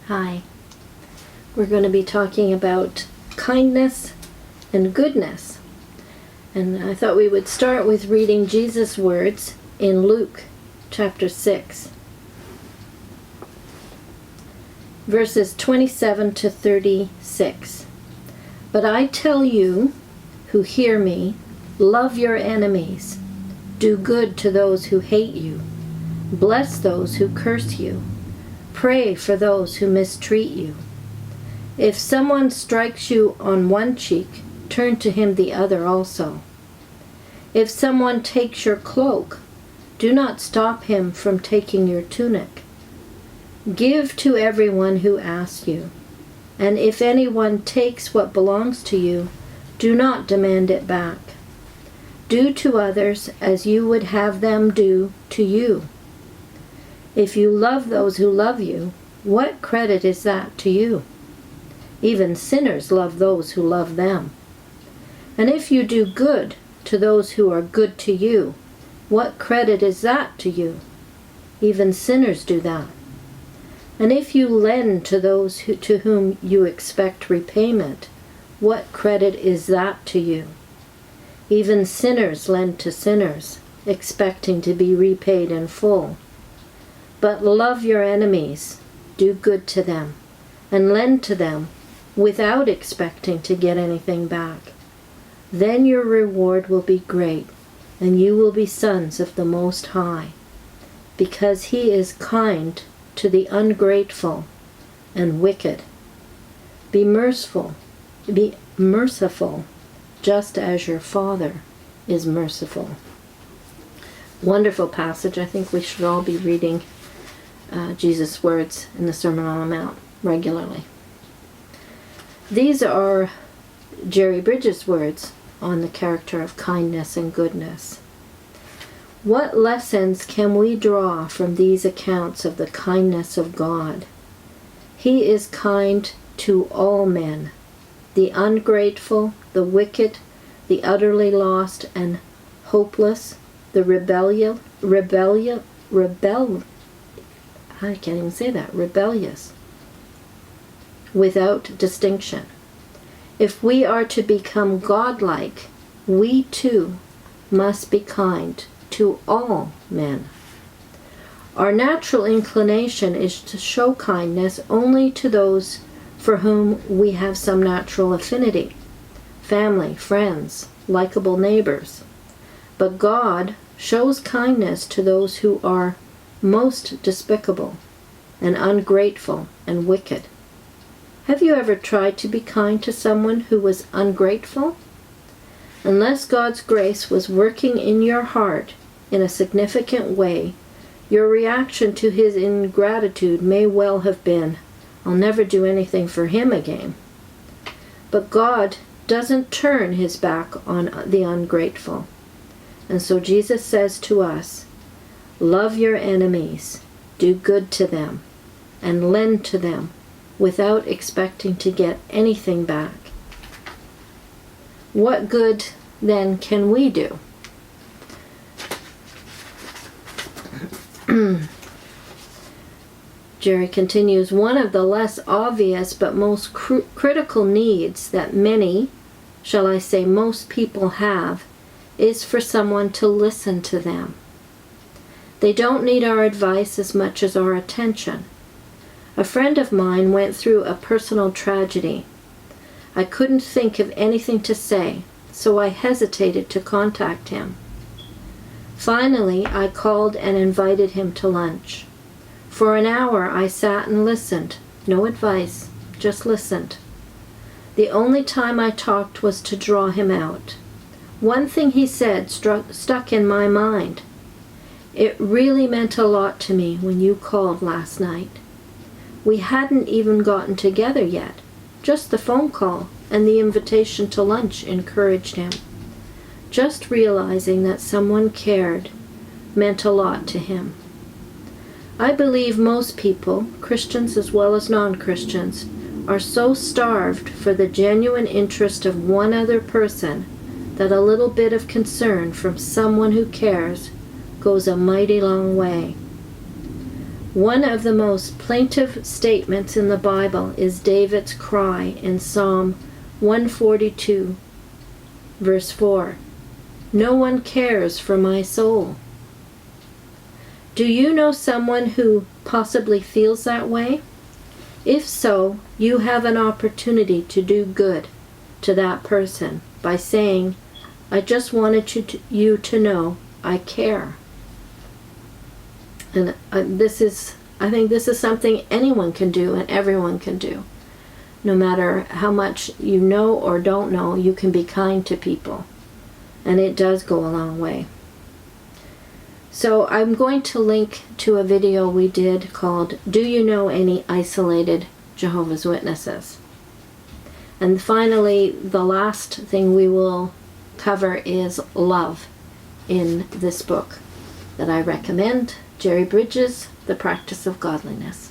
Hi. We're going to be talking about kindness and goodness. And I thought we would start with reading Jesus' words in Luke chapter 6, verses 27 to 36. But I tell you who hear me, love your enemies, do good to those who hate you, bless those who curse you, pray for those who mistreat you. If someone strikes you on one cheek, turn to him the other also. If someone takes your cloak, do not stop him from taking your tunic. Give to everyone who asks you, and if anyone takes what belongs to you, do not demand it back. Do to others as you would have them do to you. If you love those who love you, what credit is that to you? Even sinners love those who love them. And if you do good to those who are good to you, what credit is that to you? Even sinners do that. And if you lend to those to whom you expect repayment, what credit is that to you? Even sinners lend to sinners, expecting to be repaid in full. But love your enemies, do good to them, and lend to them without expecting to get anything back. Then your reward will be great, and you will be sons of the Most High, because He is kind to the ungrateful and wicked. Be merciful, just as your Father is merciful. Wonderful passage. I think we should all be reading Jesus' words in the Sermon on the Mount regularly. These are Jerry Bridges' words on the character of kindness and goodness. What lessons can we draw from these accounts of the kindness of God? He is kind to all men, the ungrateful, the wicked, the utterly lost and hopeless, the rebellious, without distinction. If we are to become godlike, we too must be kind to all men. Our natural inclination is to show kindness only to those for whom we have some natural affinity, family, friends, likable neighbors. But God shows kindness to those who are most despicable and ungrateful and wicked. Have you ever tried to be kind to someone who was ungrateful? Unless God's grace was working in your heart in a significant way, your reaction to His ingratitude may well have been, "I'll never do anything for him again." But God doesn't turn His back on the ungrateful. And so Jesus says to us, love your enemies, do good to them, and lend to them without expecting to get anything back. What good, then, can we do? Jerry continues, one of the less obvious but most critical needs that many, shall I say most people have, is for someone to listen to them. They don't need our advice as much as our attention. A friend of mine went through a personal tragedy. I couldn't think of anything to say, so I hesitated to contact him. Finally, I called and invited him to lunch. For an hour I sat and listened. No advice, just listened. The only time I talked was to draw him out. One thing he said stuck in my mind. It really meant a lot to me when you called last night. We hadn't even gotten together yet. Just the phone call and the invitation to lunch encouraged him. Just realizing that someone cared meant a lot to him. I believe most people, Christians as well as non-Christians, are so starved for the genuine interest of one other person that a little bit of concern from someone who cares goes a mighty long way. One of the most plaintive statements in the Bible is David's cry in Psalm 142, verse 4. No one cares for my soul. Do you know someone who possibly feels that way? If so, you have an opportunity to do good to that person by saying, I just wanted you to know I care. And I think this is something anyone can do and everyone can do. No matter how much you know or don't know, you can be kind to people. And it does go a long way. So I'm going to link to a video we did called, Do You Know Any Isolated Jehovah's Witnesses? And finally, the last thing we will cover is love in this book that I recommend, Jerry Bridges, The Practice of Godliness.